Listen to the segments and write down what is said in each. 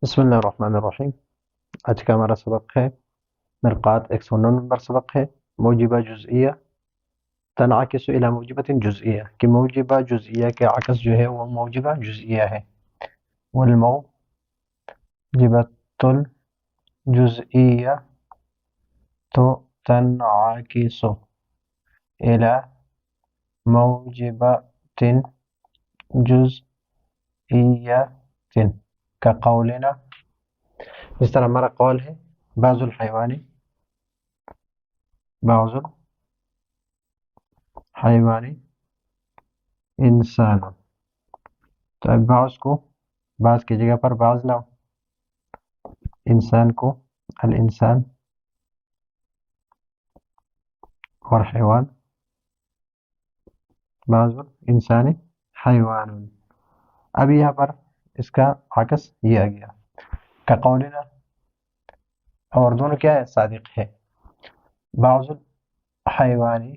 بسم اللہ الرحمن الرحیم۔ آج کا ہمارا سبق ہے مرقات 109 نمبر سبق ہے موجبہ جزئیہ تنعکس الی موجبۃ جزئیہ کہ موجبہ جزئیہ کے عکس جو ہے وہ موجبہ جزئیہ ہے۔ والموجبۃ الجزئیہ تو تنعکس الی موجبۃ جزئیہ کا قولنا، اس طرح ہمارا قول ہے بعض الحیوان انسان، تو اب بعض کی جگہ پر بعض لاؤ، انسان کو الانسان اور حیوان بعض الانسان حیوان۔ اب یہاں پر اس کا عکس یہ آ گیا کا قولنا، اور دونوں کیا ہے؟ صادق ہے۔ بعض الحیوان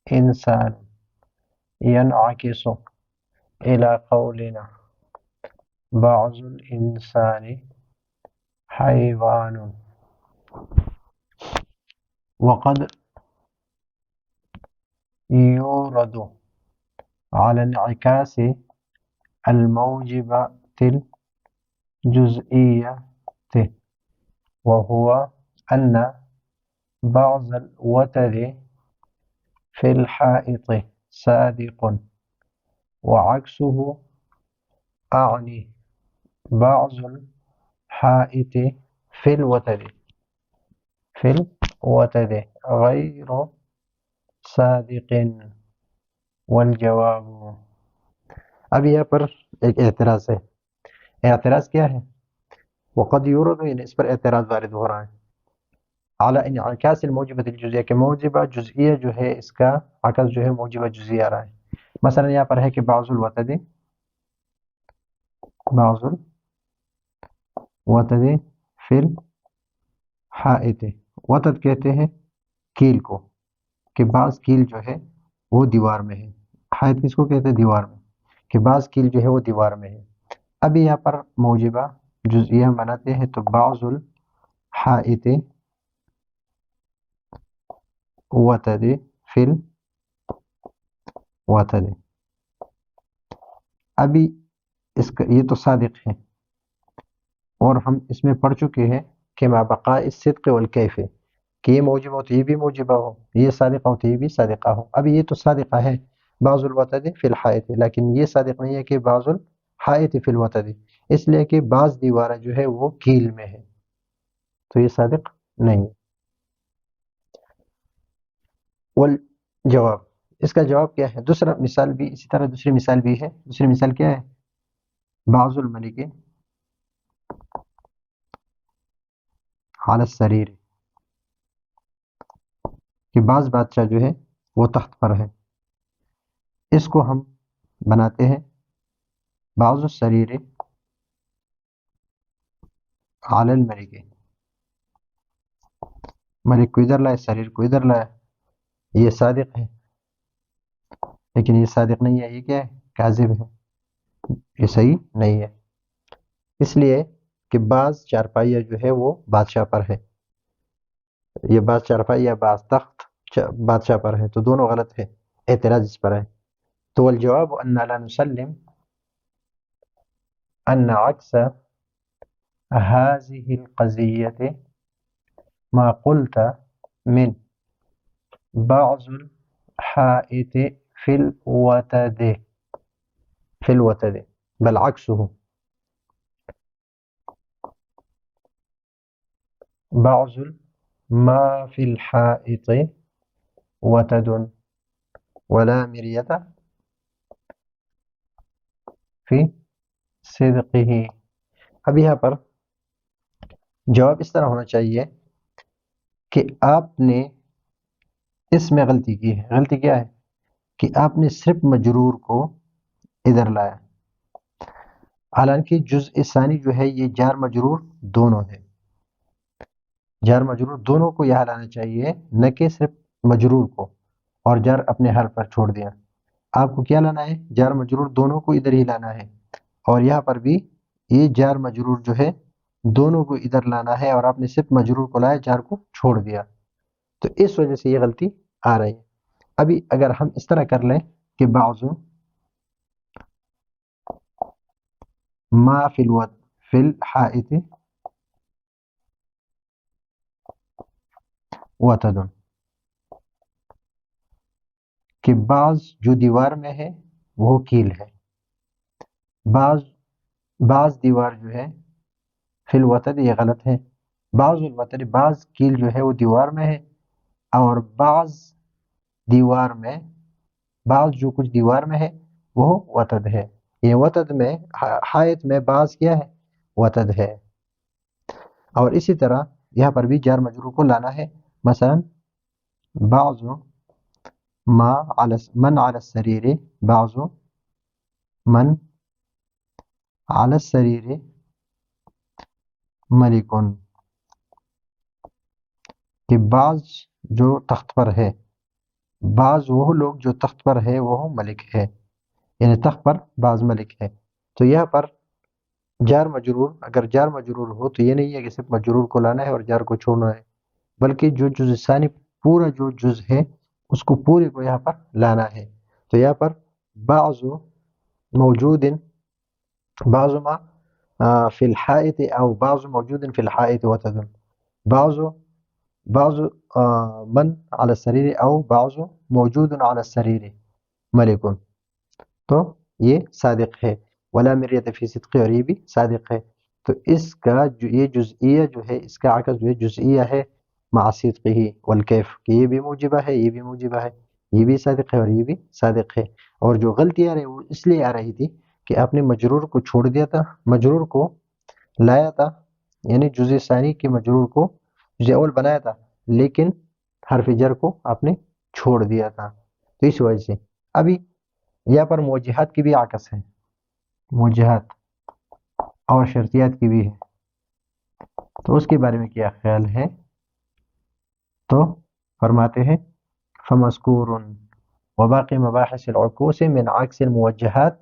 انسان ینعکس الی قولنا بعض الانسان حیوان، وقد یورد علی انعکاس الموجبۃ الجزئیۃ وهو أن بعض الوتد في الحائط صادق، وعكسه أعني بعض الحائط في الوتد غير صادق، والجواب۔ اب یہاں پر ایک اعتراض ہے۔ اعتراض کیا ہے؟ وقد یورد، یعنی اس پر اعتراض وارد ہو رہا ہے، اعلی انعکاس الموجبۃ الجزئیہ کہ موجبہ جزئیہ جو ہے اس کا عکس جو ہے موجبہ جزئیہ آ رہا ہے۔ مثلا یہاں پر ہے کہ بعض الوتد فی الحائط، وتد کہتے ہیں کیل کو، کہ بعض کیل جو ہے وہ دیوار میں ہے۔ حائط کس کو کہتے ہیں؟ دیوار میں، کہ بعض کیل جو ہے وہ دیوار میں ہے۔ ابھی یہاں پر موجبہ جزئیہ بناتے ہیں تو بعض الحائط وتد فی الوتد، ابھی اس کا یہ تو صادق ہے، اور ہم اس میں پڑھ چکے ہیں کہ مع بقاء الصدق والکیف، کہ یہ موجبہ ہو تو یہ بھی موجبہ ہو، یہ صادقہ ہو تو یہ بھی صادقہ ہو۔ ابھی یہ تو صادقہ ہے بعض الوتد فی الحائط، لیکن یہ صادق نہیں ہے کہ بعض الحائط فی الوتد، اس لیے کہ بعض دیواریں جو ہے وہ کیل میں ہے، تو یہ صادق نہیں۔ والجواب، اس کا جواب کیا ہے؟ دوسرا مثال بھی اسی طرح، دوسری مثال بھی ہے۔ دوسری مثال کیا ہے؟ بعض الملک علی السریر، کہ بعض بادشاہ جو ہے وہ تخت پر ہے، اس کو ہم بناتے ہیں بعض السریر علی الملک، ملک کو ادھر لائے، سریر کو ادھر لائے، یہ صادق ہے، لیکن یہ صادق نہیں ہے، یہ کیا ہے؟ کاذب ہے، یہ صحیح نہیں ہے، اس لیے کہ بعض چارپائیہ جو ہے وہ بادشاہ پر ہے، یہ بعض چارپائی یا بعض تخت بادشاہ پر ہے، تو دونوں غلط ہے، اعتراض اس پر ہے۔ تو الجواب ان لا نسلم ان عکس هذه القضیة ما قلت من بعض الحائط في الوتد بل عكسه بعض ما في الحائط وتد ولا مریۃ فی صدقه۔ اب یہاں پر جواب اس طرح ہونا چاہیے کہ آپ نے اس میں غلطی کی ہے۔ غلطی کیا ہے؟ کہ آپ نے صرف مجرور کو ادھر لایا، حالانکہ جزء ثانی جو ہے یہ جار مجرور دونوں ہے، جار مجرور دونوں کو یہاں لانا چاہیے، نہ کہ صرف مجرور کو، اور جار اپنے حال پر چھوڑ دیا۔ آپ کو کیا لانا ہے؟ جار مجرور دونوں کو ادھر ہی لانا ہے، اور یہاں پر بھی یہ جار مجرور جو ہے دونوں کو ادھر لانا ہے اور آپ نے صرف مجرور کو لایا، جار کو چھوڑ دیا، تو اس وجہ سے یہ غلطی آ رہی ہے۔ ابھی اگر ہم اس طرح کر لیں کہ بعض ما فی الحائط وتد، کہ بعض جو دیوار میں ہے وہ کیل ہے، بعض دیوار جو ہے فی الوتد، یہ غلط ہے، بعض الوتد، بعض کیل جو ہے وہ دیوار میں ہے، اور بعض دیوار میں، بعض جو کچھ دیوار میں ہے وہ وتد ہے، یہ وتد میں حائط میں بعض کیا ہے، وتد ہے۔ اور اسی طرح یہاں پر بھی جار مجرور کو لانا ہے، مثلا بعض ما على من على السرير، بعض من على السرير ملک، کہ بعض جو تخت پر ہے، بعض وہ لوگ جو تخت پر ہے وہ ملک ہے، یعنی تخت پر بعض ملک ہے۔ تو یہاں پر جار مجرور، اگر جار مجرور ہو تو یہ نہیں ہے کہ صرف مجرور کو لانا ہے اور جار کو چھوڑنا ہے، بلکہ جو جز ثانی، پورا جو جز ہے اس کو پورے کو یہاں پر لانا ہے۔ تو یہاں پر بعض موجود، بعض ما فی الحائط، او بعض موجود فی الحائط وتد، بعض من على السریر، او بعض موجود على السریر ملک، تو یہ صادق ہے، ولا مریت فی صدق، اور یہ بھی صادق ہے۔ تو اس کا جو یہ جزئیہ جو ہے، اس کا عکس جو ہے جزئیہ ہے مع صدقہ والکیف، کہ یہ بھی موجبہ ہے، یہ بھی موجبہ ہے، یہ بھی صادق ہے اور یہ بھی صادق ہے۔ اور جو غلطی آ رہی وہ اس لیے آ رہی تھی کہ آپ نے مجرور کو چھوڑ دیا تھا، مجرور کو لایا تھا، یعنی جزء ثانی کے مجرور کو جزء اول بنایا تھا، لیکن حرف جر کو آپ نے چھوڑ دیا تھا، تو اس وجہ سے۔ ابھی یہاں پر موجہات کی بھی عکس ہے، موجہات اور شرطیات کی بھی ہے، تو اس کے بارے میں کیا خیال ہے؟ تو فرماتے ہیں فمذکور وباقی مباحث العکوس من عکس الموجہات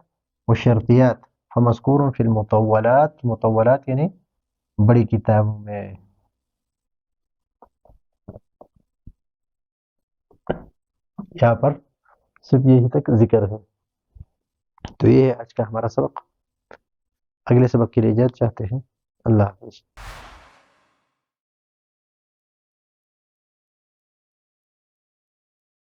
والشرطیات فمذکور فی المطولات، مطولات یعنی بڑی کتابوں میں۔ یہاں پر صرف یہی تک ذکر ہے۔ تو یہ ہے آج کا ہمارا سبق، اگلے سبق کے لیے اجازت چاہتے ہیں، اللہ حافظ۔